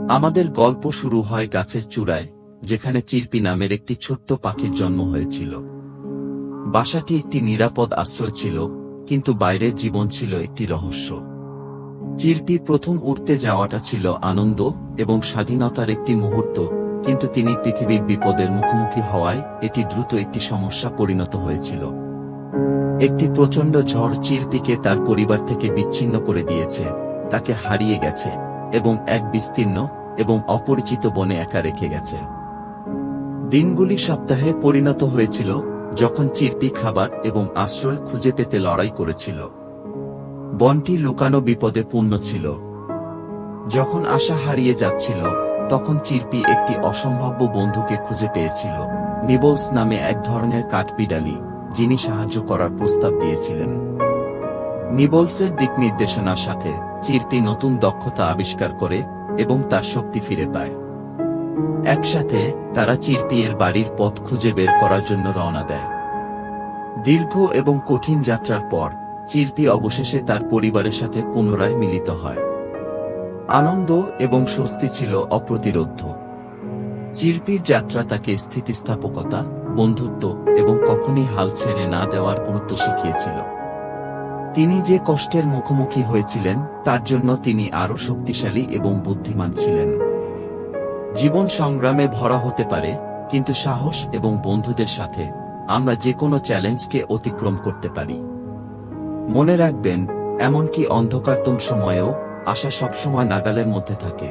আমাদের গল্প শুরু হয় গাছের চূড়ায়, যেখানে চিরপি নামের একটি ছোট্ট পাখির জন্ম হয়েছিল। বাসাটি একটি নিরাপদ আশ্রয় ছিল, কিন্তু বাইরের জীবন ছিল একটি রহস্য। চিরপি প্রথম উড়তে যাওয়াটা ছিল আনন্দ এবং স্বাধীনতার একটি মুহূর্ত, কিন্তু তিনি পৃথিবীর বিপদের মুখোমুখি হওয়ায় এটি দ্রুত একটি সমস্যা পরিণত হয়েছিল। একটি প্রচণ্ড ঝড় চিরপিকে তার পরিবার থেকে বিচ্ছিন্ন করে দিয়েছে, তাকে হারিয়ে গেছে এবং এক বিস্তীর্ণ এবং অপরিচিত বনে একা রেখে গেছে। দিনগুলি সপ্তাহে পরিণত হয়েছিল, যখন চিরপি খাবার এবং আশ্রয় খুঁজে পেতে লড়াই করেছিল। বনটি লুকানো বিপদে পূর্ণ ছিল। যখন আশা হারিয়ে যাচ্ছিল, তখন চিরপি একটি অসম্ভাব্য বন্ধুকে খুঁজে পেয়েছিল, নিবলস নামে এক ধরনের কাঠবিড়ালি, যিনি সাহায্য করার প্রস্তাব দিয়েছিলেন। নিবলসের দিকনির্দেশনার সাথে চিরপি নতুন দক্ষতা আবিষ্কার করে এবং তার শক্তি ফিরে পায়। একসাথে তারা চিরপি এর বাড়ির পথ খুঁজে বের করার জন্য রওনা দেয়। দীর্ঘ এবং কঠিন যাত্রার পর চিরপি অবশেষে তার পরিবারের সাথে পুনরায় মিলিত হয়। আনন্দ এবং স্বস্তি ছিল অপ্রতিরোধ্য। চিরপির যাত্রা তাকে স্থিতিস্থাপকতা, বন্ধুত্ব এবং কখনই হাল ছেড়ে না দেওয়ার গুরুত্ব শিখিয়েছিল। তিনি যে কষ্টের মুখোমুখি হয়েছিলেন, তার জন্য তিনি আরও শক্তিশালী এবং বুদ্ধিমান ছিলেন। জীবন সংগ্রামে ভরা হতে পারে, কিন্তু সাহস এবং বন্ধুদের সাথে আমরা যে কোনো চ্যালেঞ্জকে অতিক্রম করতে পারি। মনে রাখবেন, এমনকি অন্ধকারতম সময়েও আশা সবসময় নাগালের মধ্যে থাকে।